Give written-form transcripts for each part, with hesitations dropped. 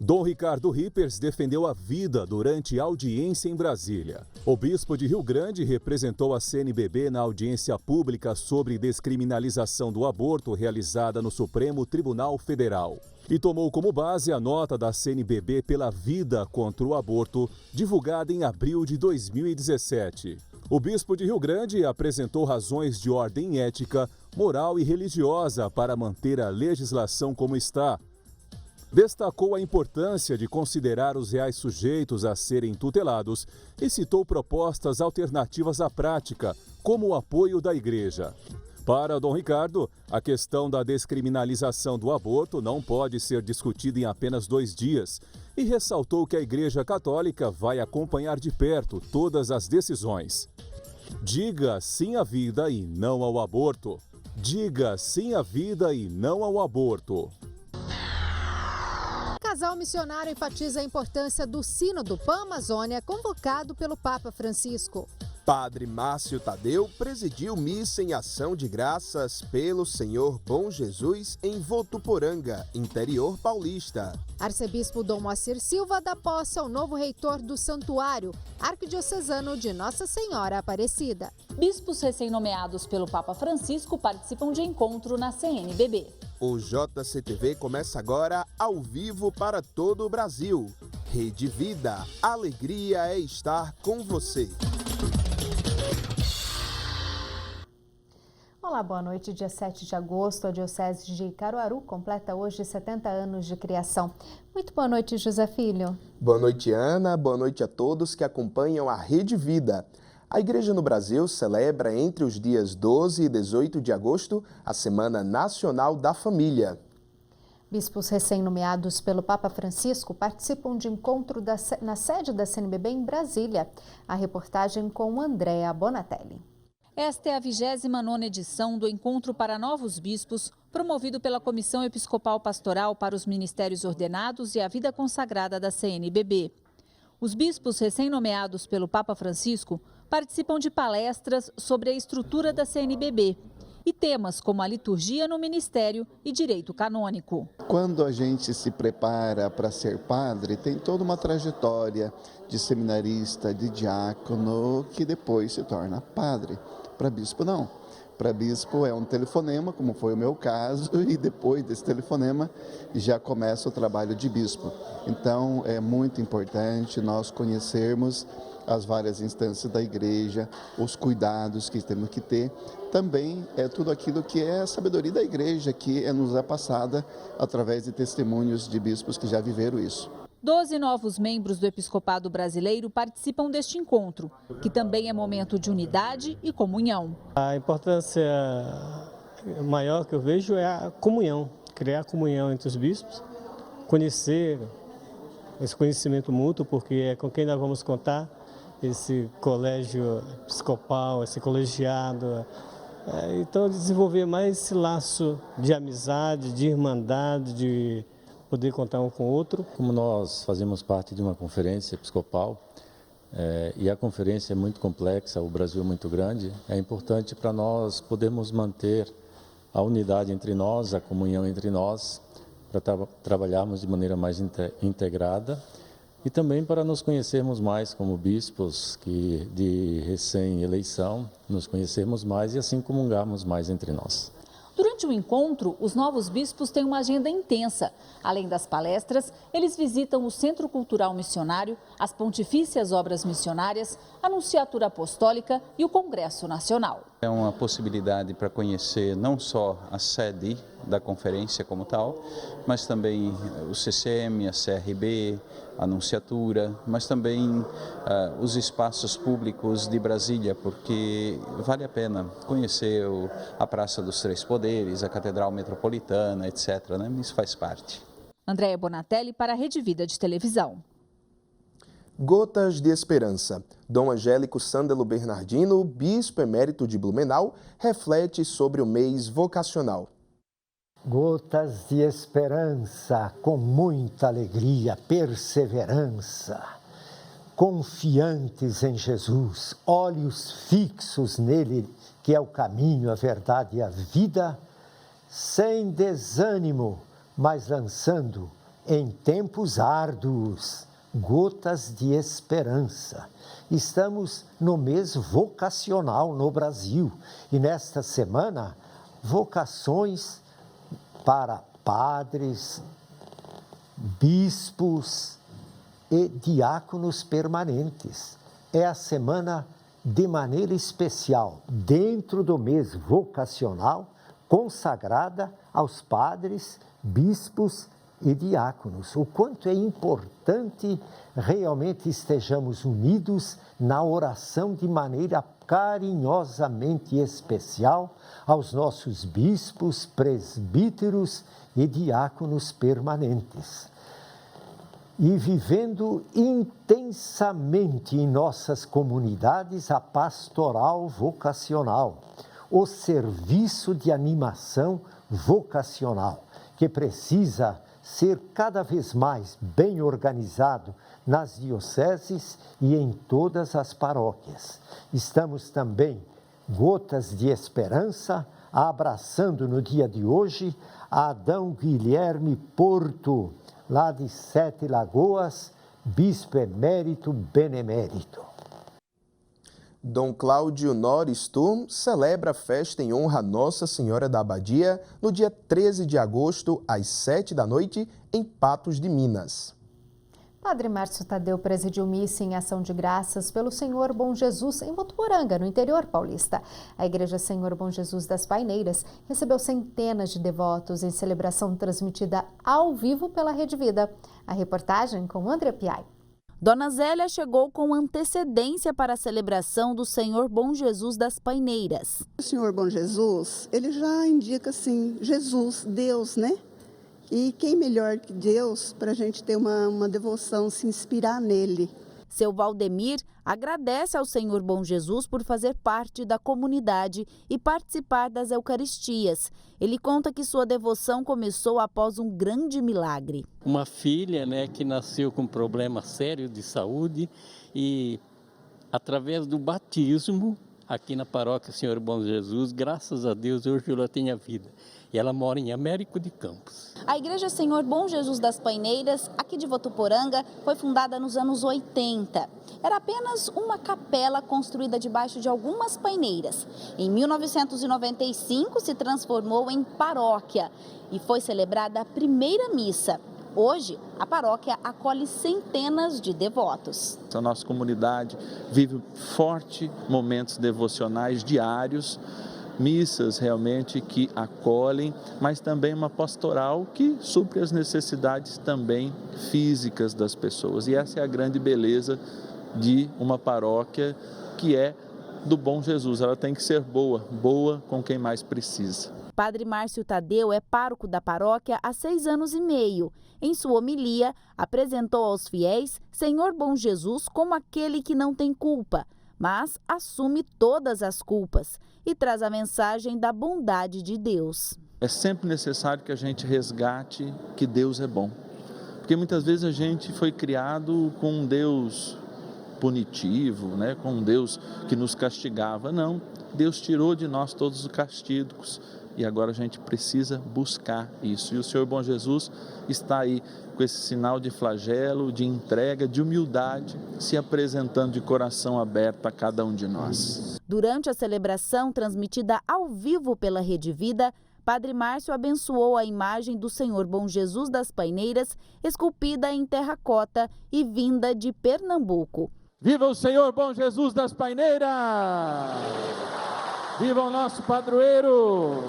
Dom Ricardo Rippers defendeu a vida durante audiência em Brasília. O bispo de Rio Grande representou a CNBB na audiência pública sobre descriminalização do aborto realizada no Supremo Tribunal Federal. E tomou como base a nota da CNBB pela vida contra o aborto, divulgada em abril de 2017. O bispo de Rio Grande apresentou razões de ordem ética, moral e religiosa para manter a legislação como está. Destacou a importância de considerar os reais sujeitos a serem tutelados e citou propostas alternativas à prática, como o apoio da Igreja. Para Dom Ricardo, a questão da descriminalização do aborto não pode ser discutida em apenas 2 dias e ressaltou que a Igreja Católica vai acompanhar de perto todas as decisões. Diga sim à vida e não ao aborto. Diga sim à vida e não ao aborto. Casal missionário enfatiza a importância do Sínodo Pan-Amazônia convocado pelo Papa Francisco. Padre Márcio Tadeu presidiu missa em ação de graças pelo Senhor Bom Jesus em Votuporanga, interior paulista. Arcebispo Dom Moacir Silva dá posse ao novo reitor do Santuário Arquidiocesano de Nossa Senhora Aparecida. Bispos recém-nomeados pelo Papa Francisco participam de encontro na CNBB. O JCTV começa agora ao vivo para todo o Brasil. Rede Vida, alegria é estar com você. Olá, boa noite. Dia 7 de agosto, a Diocese de Caruaru completa hoje 70 anos de criação. Muito boa noite, José Filho. Boa noite, Ana. Boa noite a todos que acompanham a Rede Vida. A Igreja no Brasil celebra entre os dias 12 e 18 de agosto a Semana Nacional da Família. Bispos recém-nomeados pelo Papa Francisco participam de encontro na sede da CNBB em Brasília. A reportagem com Andréa Bonatelli. Esta é a 29ª edição do Encontro para Novos Bispos, promovido pela Comissão Episcopal Pastoral para os Ministérios Ordenados e a Vida Consagrada da CNBB. Os bispos recém-nomeados pelo Papa Francisco participam de palestras sobre a estrutura da CNBB e temas como a liturgia no ministério e direito canônico. Quando a gente se prepara para ser padre, tem toda uma trajetória de seminarista, de diácono, que depois se torna padre. Para bispo, não. Para bispo é um telefonema, como foi o meu caso, e depois desse telefonema já começa o trabalho de bispo. Então, é muito importante nós conhecermos as várias instâncias da igreja, os cuidados que temos que ter. Também é tudo aquilo que é a sabedoria da igreja, que nos é passada através de testemunhos de bispos que já viveram isso. 12 novos membros do episcopado brasileiro participam deste encontro, que também é momento de unidade e comunhão. A importância maior que eu vejo é a comunhão, criar comunhão entre os bispos, conhecer, esse conhecimento mútuo, porque é com quem nós vamos contar, esse colégio episcopal, esse colegiado. Então, desenvolver mais esse laço de amizade, de irmandade, de poder contar um com o outro. Como nós fazemos parte de uma conferência episcopal, e a conferência é muito complexa, o Brasil é muito grande, é importante para nós podermos manter a unidade entre nós, a comunhão entre nós, para trabalharmos de maneira mais integrada e também para nos conhecermos mais como bispos que de recém-eleição, nos conhecermos mais e assim comungarmos mais entre nós. Durante o encontro, os novos bispos têm uma agenda intensa. Além das palestras, eles visitam o Centro Cultural Missionário, as Pontifícias Obras Missionárias, a Nunciatura Apostólica e o Congresso Nacional. É uma possibilidade para conhecer não só a sede da conferência como tal, mas também o CCM, a CRB, a Nunciatura, mas também os espaços públicos de Brasília, porque vale a pena conhecer a Praça dos Três Poderes, a Catedral Metropolitana, etc. Né? Isso faz parte. Andréa Bonatelli para a Rede Vida de Televisão. Gotas de Esperança. Dom Angélico Sândalo Bernardino, bispo emérito de Blumenau, reflete sobre o mês vocacional. Gotas de esperança, com muita alegria, perseverança. confiantes em Jesus, olhos fixos nele, que é o caminho, a verdade e a vida, sem desânimo, mas lançando em tempos árduos gotas de esperança. Estamos no mês vocacional no Brasil e nesta semana, vocações para padres, bispos e diáconos permanentes. É a semana de maneira especial, dentro do mês vocacional, consagrada aos padres, bispos e diáconos. O quanto é importante realmente estejamos unidos na oração de maneira carinhosamente especial aos nossos bispos, presbíteros e diáconos permanentes. E vivendo intensamente em nossas comunidades a pastoral vocacional, o serviço de animação vocacional, que precisa ser cada vez mais bem organizado nas dioceses e em todas as paróquias. Estamos também, gotas de esperança, abraçando no dia de hoje Adão Guilherme Porto, lá de Sete Lagoas, bispo emérito benemérito. Dom Cláudio Norris Sturm celebra a festa em honra a Nossa Senhora da Abadia no dia 13 de agosto, às 7 da noite, em Patos de Minas. Padre Márcio Tadeu presidiu missa em ação de graças pelo Senhor Bom Jesus em Votuporanga, no interior paulista. A Igreja Senhor Bom Jesus das Paineiras recebeu centenas de devotos em celebração transmitida ao vivo pela Rede Vida. A reportagem com André Piai. Dona Zélia chegou com antecedência para a celebração do Senhor Bom Jesus das Paineiras. O Senhor Bom Jesus, ele já indica assim, Jesus, Deus, né? E quem melhor que Deus para a gente ter uma devoção, se inspirar nele. Seu Valdemir agradece ao Senhor Bom Jesus por fazer parte da comunidade e participar das Eucaristias. Ele conta que sua devoção começou após um grande milagre. Uma filha, que nasceu com problema sério de saúde e através do batismo aqui na paróquia Senhor Bom Jesus, graças a Deus, hoje ela tem a vida. E ela mora em Américo de Campos. A Igreja Senhor Bom Jesus das Paineiras, aqui de Votuporanga, foi fundada nos anos 80. Era apenas uma capela construída debaixo de algumas paineiras. Em 1995 se transformou em paróquia e foi celebrada a primeira missa. Hoje, a paróquia acolhe centenas de devotos. A nossa comunidade vive forte momentos devocionais diários, missas realmente que acolhem, mas também uma pastoral que supre as necessidades também físicas das pessoas. E essa é a grande beleza de uma paróquia que é do Bom Jesus. Ela tem que ser boa com quem mais precisa. Padre Márcio Tadeu é pároco da paróquia há 6 anos e meio. Em sua homilia, apresentou aos fiéis Senhor Bom Jesus como aquele que não tem culpa, mas assume todas as culpas e traz a mensagem da bondade de Deus. É sempre necessário que a gente resgate que Deus é bom, porque muitas vezes a gente foi criado com um Deus punitivo, com um Deus que nos castigava. Não, Deus tirou de nós todos os castigos e agora a gente precisa buscar isso. E o Senhor Bom Jesus está aí com esse sinal de flagelo, de entrega, de humildade, se apresentando de coração aberto a cada um de nós. Durante a celebração transmitida ao vivo pela Rede Vida, Padre Márcio abençoou a imagem do Senhor Bom Jesus das Paineiras, esculpida em terracota e vinda de Pernambuco. Viva o Senhor Bom Jesus das Paineiras! Viva o nosso padroeiro!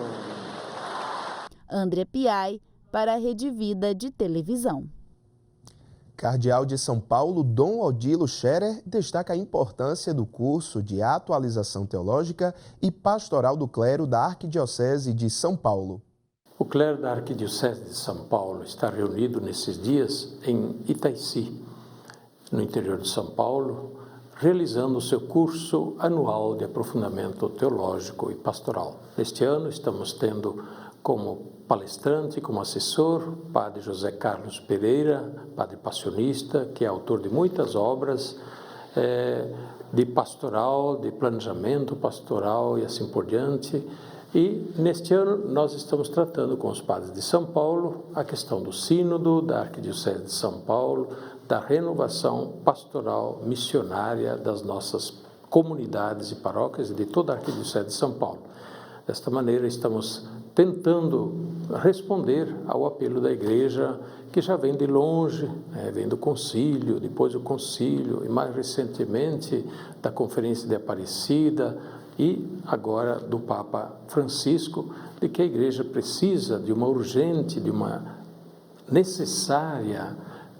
André Piai, para a Rede Vida de televisão. Cardeal de São Paulo, Dom Odilo Scherer, destaca a importância do curso de atualização teológica e pastoral do clero da Arquidiocese de São Paulo. O clero da Arquidiocese de São Paulo está reunido nesses dias em Itaici, no interior de São Paulo, realizando o seu curso anual de aprofundamento teológico e pastoral. Este ano estamos tendo como palestrante, como assessor, Padre José Carlos Pereira, padre passionista, que é autor de muitas obras de pastoral, de planejamento pastoral e assim por diante. E neste ano nós estamos tratando com os padres de São Paulo a questão do sínodo, da Arquidiocese de São Paulo, da renovação pastoral missionária das nossas comunidades e paróquias e de toda a Arquidiocese de São Paulo. Desta maneira estamos tentando responder ao apelo da Igreja, que já vem de longe, vem do concílio, depois do concílio e mais recentemente da Conferência de Aparecida e agora do Papa Francisco, de que a Igreja precisa de uma urgente, de uma necessária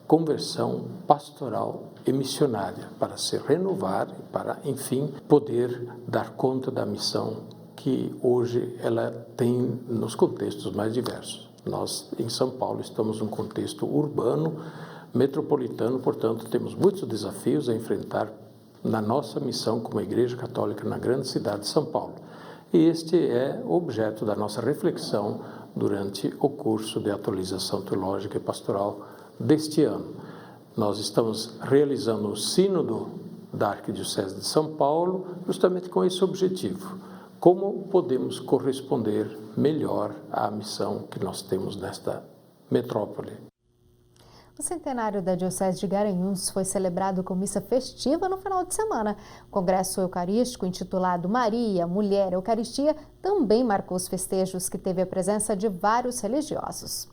conversão pastoral e missionária para se renovar e para, enfim, poder dar conta da missão que hoje ela tem nos contextos mais diversos. Nós, em São Paulo, estamos num contexto urbano, metropolitano, portanto, temos muitos desafios a enfrentar na nossa missão como Igreja Católica na grande cidade de São Paulo. E este é objeto da nossa reflexão durante o curso de atualização teológica e pastoral deste ano. Nós estamos realizando o sínodo da Arquidiocese de São Paulo justamente com esse objetivo. Como podemos corresponder melhor à missão que nós temos nesta metrópole? O centenário da Diocese de Garanhuns foi celebrado com missa festiva no final de semana. O congresso eucarístico intitulado Maria, Mulher, Eucaristia também marcou os festejos, que teve a presença de vários religiosos.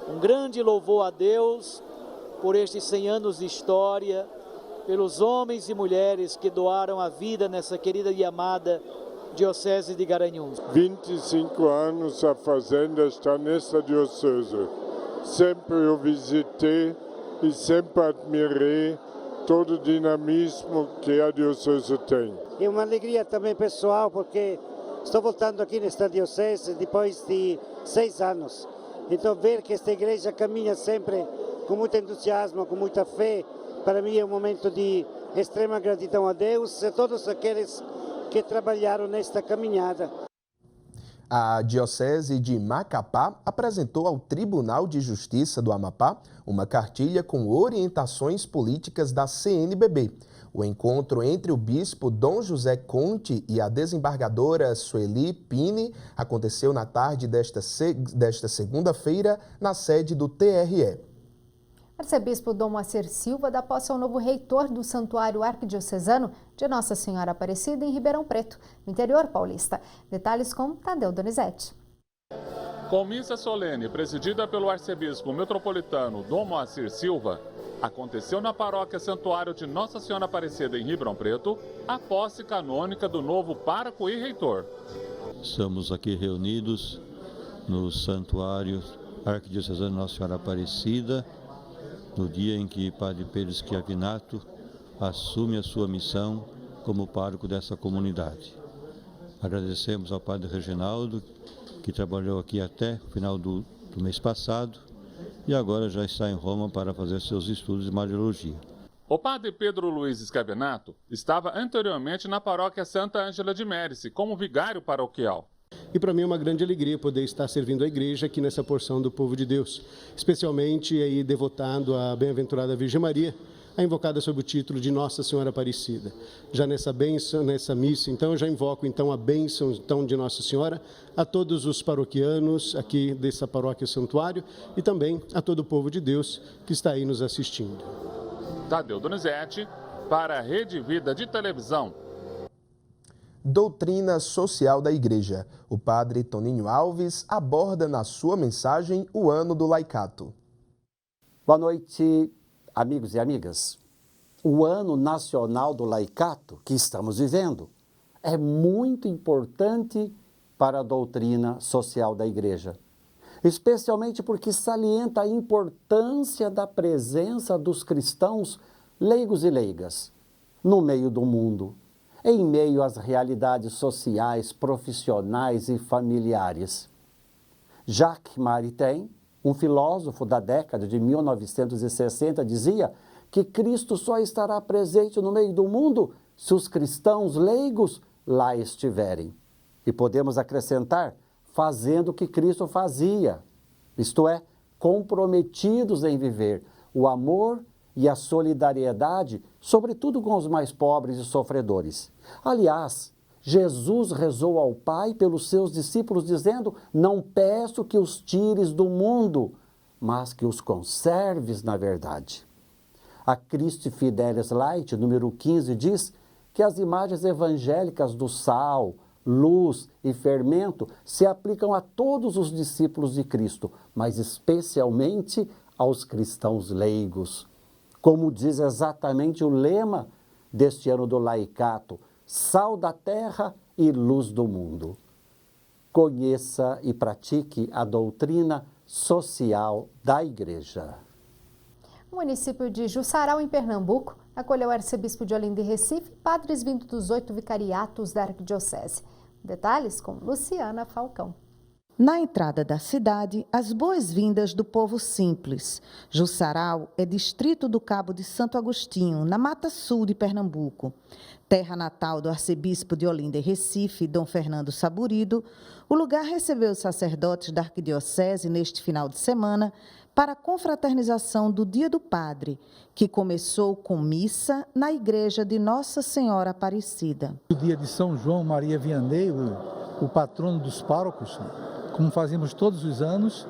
Um grande louvor a Deus por estes 100 anos de história, pelos homens e mulheres que doaram a vida nessa querida e amada Diocese de Garanhuns. 25 anos a fazenda está nessa diocese. Sempre eu visitei e sempre admirei todo o dinamismo que a diocese tem. É uma alegria também pessoal, porque estou voltando aqui nesta diocese depois de 6 anos. Então ver que esta igreja caminha sempre com muito entusiasmo, com muita fé, para mim é um momento de extrema gratidão a Deus e a todos aqueles que trabalharam nesta caminhada. A Diocese de Macapá apresentou ao Tribunal de Justiça do Amapá uma cartilha com orientações políticas da CNBB. O encontro entre o bispo Dom José Conte e a desembargadora Sueli Pini aconteceu na tarde desta segunda-feira na sede do TRE. Arcebispo Dom Moacir Silva dá posse ao novo reitor do Santuário Arquidiocesano de Nossa Senhora Aparecida em Ribeirão Preto, no interior paulista. Detalhes com Tadeu Donizete. Com missa solene presidida pelo arcebispo metropolitano Dom Moacir Silva, aconteceu na paróquia Santuário de Nossa Senhora Aparecida em Ribeirão Preto a posse canônica do novo pároco e reitor. Estamos aqui reunidos no Santuário Arquidiocesano Nossa Senhora Aparecida, no dia em que Padre Pedro Schiavinato assume a sua missão como pároco dessa comunidade. Agradecemos ao Padre Reginaldo, que trabalhou aqui até o final do mês passado e agora já está em Roma para fazer seus estudos de Mariologia. O Padre Pedro Luiz Schiavinato estava anteriormente na paróquia Santa Ângela de Mérice como vigário paroquial. E para mim é uma grande alegria poder estar servindo a igreja aqui nessa porção do povo de Deus, especialmente aí devotado à bem-aventurada Virgem Maria, a invocada sob o título de Nossa Senhora Aparecida. Já nessa bênção, nessa missa, então, eu já invoco então a bênção então, de Nossa Senhora a todos os paroquianos aqui dessa paróquia Santuário e também a todo o povo de Deus que está aí nos assistindo. Tadeu Donizete, para a Rede Vida de Televisão. Doutrina social da Igreja. O padre Toninho Alves aborda na sua mensagem o ano do laicato. Boa noite, amigos e amigas. O ano nacional do laicato que estamos vivendo é muito importante para a doutrina social da Igreja, especialmente porque salienta a importância da presença dos cristãos leigos e leigas no meio do mundo, em meio às realidades sociais, profissionais e familiares. Jacques Maritain, um filósofo da década de 1960, dizia que Cristo só estará presente no meio do mundo se os cristãos leigos lá estiverem. E podemos acrescentar, fazendo o que Cristo fazia, isto é, comprometidos em viver o amor e a solidariedade, sobretudo com os mais pobres e sofredores. Aliás, Jesus rezou ao Pai pelos seus discípulos, dizendo: não peço que os tires do mundo, mas que os conserves na verdade. A Christi Fidelis Light, número 15, diz que as imagens evangélicas do sal, luz e fermento se aplicam a todos os discípulos de Cristo, mas especialmente aos cristãos leigos. Como diz exatamente o lema deste ano do Laicato: sal da terra e luz do mundo. Conheça e pratique a doutrina social da Igreja. O município de Jussaral, em Pernambuco, acolheu o arcebispo de Olinda e Recife e padres vindos dos 8 vicariatos da arquidiocese. Detalhes com Luciana Falcão. Na entrada da cidade, as boas-vindas do povo simples. Jussaral é distrito do Cabo de Santo Agostinho, na Mata Sul de Pernambuco. Terra natal do arcebispo de Olinda e Recife, Dom Fernando Saburido, o lugar recebeu os sacerdotes da arquidiocese neste final de semana para a confraternização do Dia do Padre, que começou com missa na igreja de Nossa Senhora Aparecida. O dia de São João Maria Vianney, o patrono dos párocos, como fazemos todos os anos,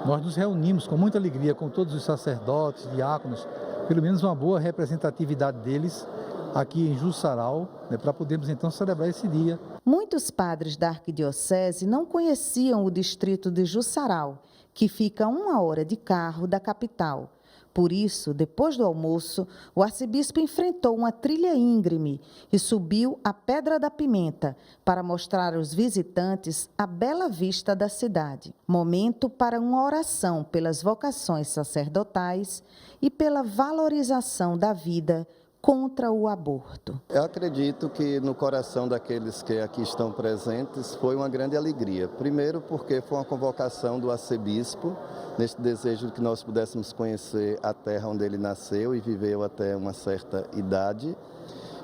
nós nos reunimos com muita alegria com todos os sacerdotes, diáconos, pelo menos uma boa representatividade deles aqui em Jussaral, para podermos então celebrar esse dia. Muitos padres da arquidiocese não conheciam o distrito de Jussaral, que fica a 1 hora de carro da capital. Por isso, depois do almoço, o arcebispo enfrentou uma trilha íngreme e subiu a Pedra da Pimenta para mostrar aos visitantes a bela vista da cidade. Momento para uma oração pelas vocações sacerdotais e pela valorização da vida contra o aborto. Eu acredito que no coração daqueles que aqui estão presentes foi uma grande alegria. Primeiro porque foi uma convocação do arcebispo, neste desejo de que nós pudéssemos conhecer a terra onde ele nasceu e viveu até uma certa idade.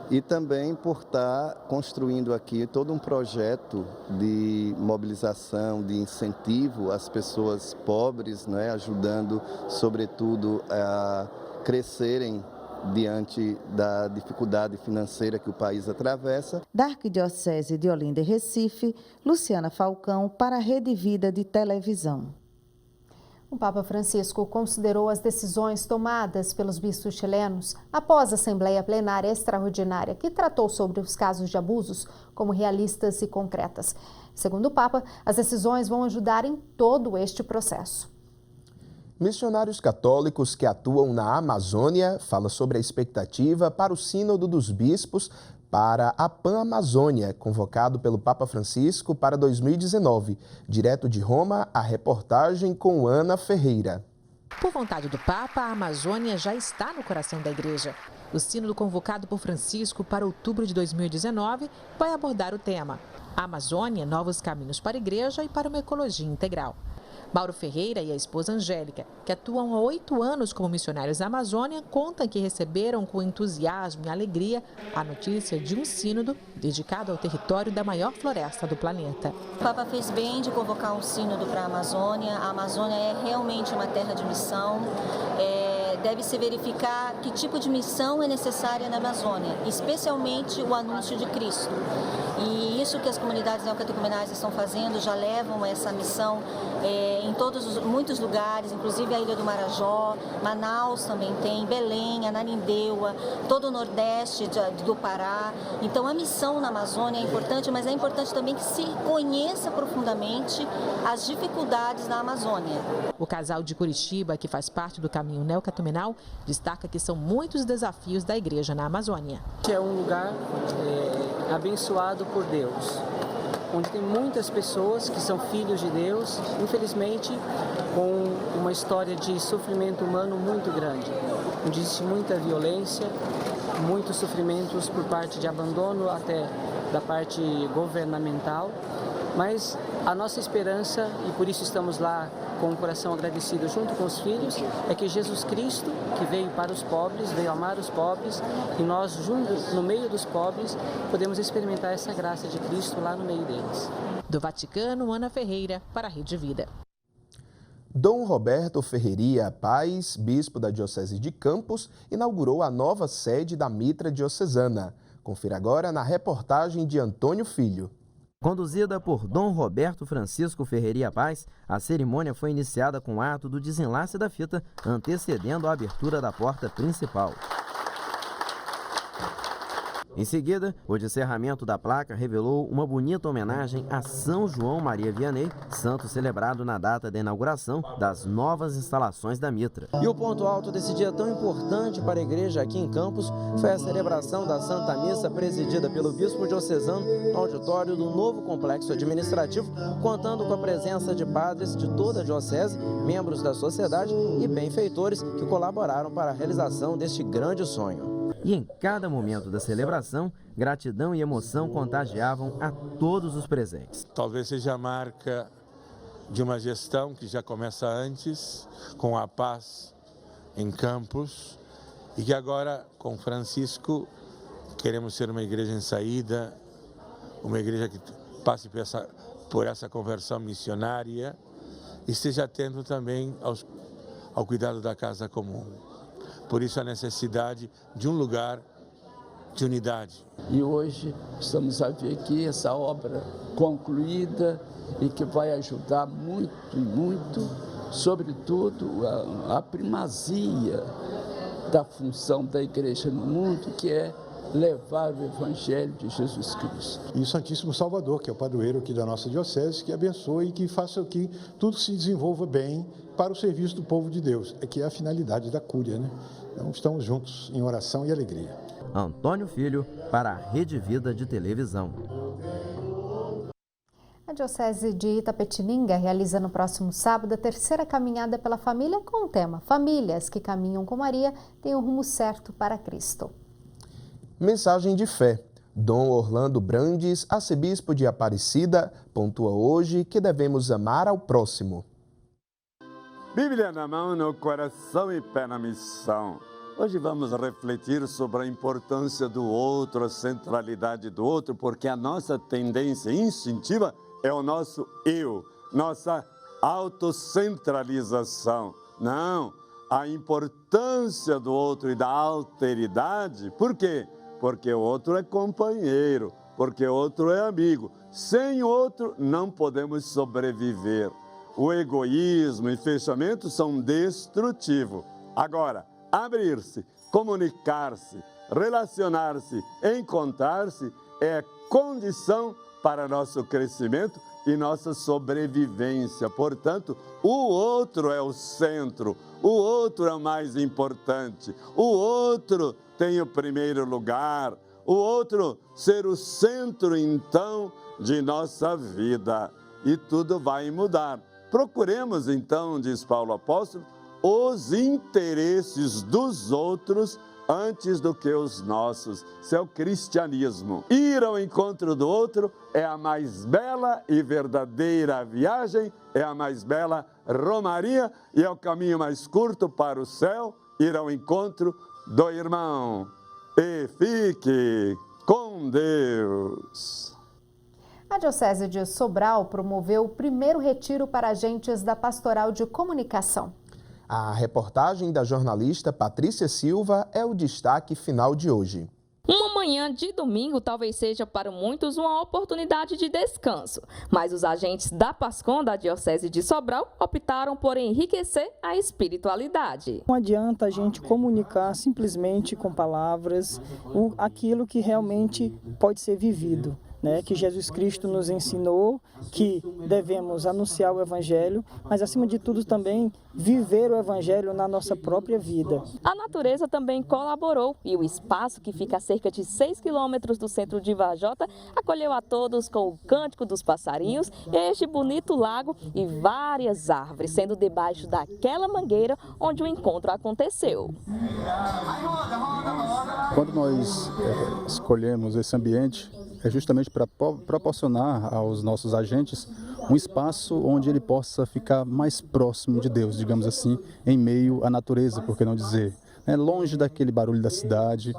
E também por estar construindo aqui todo um projeto de mobilização, de incentivo às pessoas pobres, né, ajudando sobretudo a crescerem diante da dificuldade financeira que o país atravessa. Da Arquidiocese de Olinda e Recife, Luciana Falcão para a Rede Vida de Televisão. O Papa Francisco considerou as decisões tomadas pelos bispos chilenos após a Assembleia Plenária Extraordinária, que tratou sobre os casos de abusos como realistas e concretas. Segundo o Papa, as decisões vão ajudar em todo este processo. Missionários católicos que atuam na Amazônia falam sobre a expectativa para o Sínodo dos Bispos para a Pan-Amazônia, convocado pelo Papa Francisco para 2019. Direto de Roma, a reportagem com Ana Ferreira. Por vontade do Papa, a Amazônia já está no coração da Igreja. O sínodo convocado por Francisco para outubro de 2019 vai abordar o tema: a Amazônia, novos caminhos para a Igreja e para uma ecologia integral. Mauro Ferreira e a esposa Angélica, que atuam há 8 anos como missionários na Amazônia, contam que receberam com entusiasmo e alegria a notícia de um sínodo dedicado ao território da maior floresta do planeta. O Papa fez bem de convocar um sínodo para a Amazônia. A Amazônia é realmente uma terra de missão. Deve-se verificar que tipo de missão é necessária na Amazônia, especialmente o anúncio de Cristo. E isso que as comunidades neocatecumenais estão fazendo, já levam essa missão em muitos lugares, inclusive a Ilha do Marajó, Manaus também tem, Belém, Ananindeua, todo o Nordeste do Pará. Então a missão na Amazônia é importante, mas é importante também que se conheça profundamente as dificuldades da Amazônia. O casal de Curitiba, que faz parte do caminho neocatecumenal, destaca que são muitos desafios da Igreja na Amazônia. É um lugar abençoado por Deus, onde tem muitas pessoas que são filhos de Deus, infelizmente com uma história de sofrimento humano muito grande, onde existe muita violência, muitos sofrimentos por parte de abandono até da parte governamental, mas a nossa esperança, e por isso estamos lá com um coração agradecido junto com os filhos, é que Jesus Cristo, que veio para os pobres, veio amar os pobres, e nós, juntos, no meio dos pobres, podemos experimentar essa graça de Cristo lá no meio deles. Do Vaticano, Ana Ferreira, para a Rede Vida. Dom Roberto Ferreira Paz, bispo da Diocese de Campos, inaugurou a nova sede da Mitra Diocesana. Confira agora na reportagem de Antônio Filho. Conduzida por Dom Roberto Francisco Ferreira Paz, a cerimônia foi iniciada com o ato do desenlace da fita, antecedendo a abertura da porta principal. Em seguida, o descerramento da placa revelou uma bonita homenagem a São João Maria Vianney, santo celebrado na data da inauguração das novas instalações da Mitra. E o ponto alto desse dia tão importante para a igreja aqui em Campos foi a celebração da Santa Missa presidida pelo bispo diocesano no auditório do novo complexo administrativo, contando com a presença de padres de toda a diocese, membros da sociedade e benfeitores que colaboraram para a realização deste grande sonho. E em cada momento da celebração, gratidão e emoção contagiavam a todos os presentes. Talvez seja a marca de uma gestão que já começa antes, com a paz em Campos, e que agora, com Francisco, queremos ser uma igreja em saída, uma igreja que passe por essa conversão missionária e esteja atento também ao cuidado da casa comum. Por isso a necessidade de um lugar de unidade. E hoje estamos a ver aqui essa obra concluída e que vai ajudar muito, sobretudo a primazia da função da igreja no mundo, que é levar o Evangelho de Jesus Cristo. E o Santíssimo Salvador, que é o padroeiro aqui da nossa diocese, que abençoe e que faça que tudo se desenvolva bem para o serviço do povo de Deus, que é a finalidade da cúria, né? Então estamos juntos em oração e alegria. Antônio Filho, para a Rede Vida de Televisão. A Diocese de Itapetininga realiza no próximo sábado a terceira caminhada pela família com o tema Famílias que caminham com Maria têm o rumo certo para Cristo. Mensagem de fé. Dom Orlando Brandes, arcebispo de Aparecida, pontua hoje que devemos amar ao próximo. Bíblia na mão, no coração e pé na missão. Hoje vamos refletir sobre a importância do outro, a centralidade do outro, porque a nossa tendência instintiva é o nosso eu, nossa autocentralização. Não, a importância do outro e da alteridade. Por quê? Porque o outro é companheiro, porque o outro é amigo. Sem o outro não podemos sobreviver. O egoísmo e fechamento são destrutivos. Agora, abrir-se, comunicar-se, relacionar-se, encontrar-se é condição para nosso crescimento e nossa sobrevivência. Portanto, o outro é o centro, o outro é o mais importante, o outro tem o primeiro lugar, o outro ser o centro, então, de nossa vida. E tudo vai mudar. Procuremos, então, diz Paulo apóstolo, os interesses dos outros antes do que os nossos. Isso é o cristianismo. Ir ao encontro do outro é a mais bela e verdadeira viagem, é a mais bela romaria e é o caminho mais curto para o céu, ir ao encontro do irmão. E fique com Deus. A Diocese de Sobral promoveu o primeiro retiro para agentes da Pastoral de Comunicação. A reportagem da jornalista Patrícia Silva é o destaque final de hoje. Uma manhã de domingo talvez seja para muitos uma oportunidade de descanso, mas os agentes da PASCOM da Diocese de Sobral optaram por enriquecer a espiritualidade. Não adianta a gente comunicar simplesmente com palavras aquilo que realmente pode ser vivido. Que Jesus Cristo nos ensinou que devemos anunciar o Evangelho, mas acima de tudo também viver o Evangelho na nossa própria vida. A natureza também colaborou e o espaço, que fica a cerca de 6 quilômetros do centro de Vajota, acolheu a todos com o cântico dos passarinhos, este bonito lago e várias árvores, sendo debaixo daquela mangueira onde o encontro aconteceu. Quando nós escolhemos esse ambiente, é justamente para proporcionar aos nossos agentes um espaço onde ele possa ficar mais próximo de Deus, digamos assim, em meio à natureza, por que não dizer, longe daquele barulho da cidade.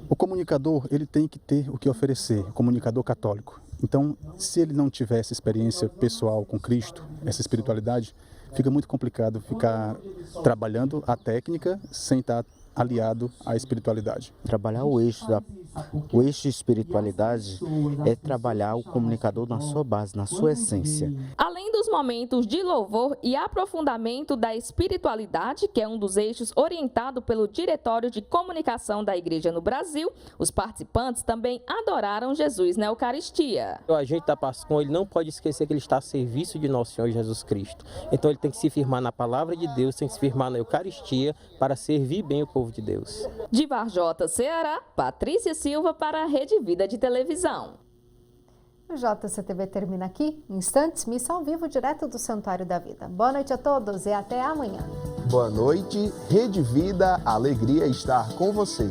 O comunicador, ele tem que ter o que oferecer, o comunicador católico. Então, se ele não tiver essa experiência pessoal com Cristo, essa espiritualidade, fica muito complicado ficar trabalhando a técnica sem estar aliado à espiritualidade. Trabalhar o eixo espiritualidade é trabalhar o comunicador na sua base, na sua essência. Além dos momentos de louvor e aprofundamento da espiritualidade, que é um dos eixos orientado pelo Diretório de Comunicação da Igreja no Brasil, os participantes também adoraram Jesus na Eucaristia. O agente da Pascom, ele não pode esquecer que ele está a serviço de nosso Senhor Jesus Cristo. Então ele tem que se firmar na palavra de Deus, tem que se firmar na Eucaristia para servir bem o povo de Deus. De Varjota, Ceará, Patrícia Silva para a Rede Vida de Televisão. O JCTV termina aqui. Em instantes, missa ao vivo direto do Santuário da Vida. Boa noite a todos e até amanhã. Boa noite, Rede Vida, alegria estar com você.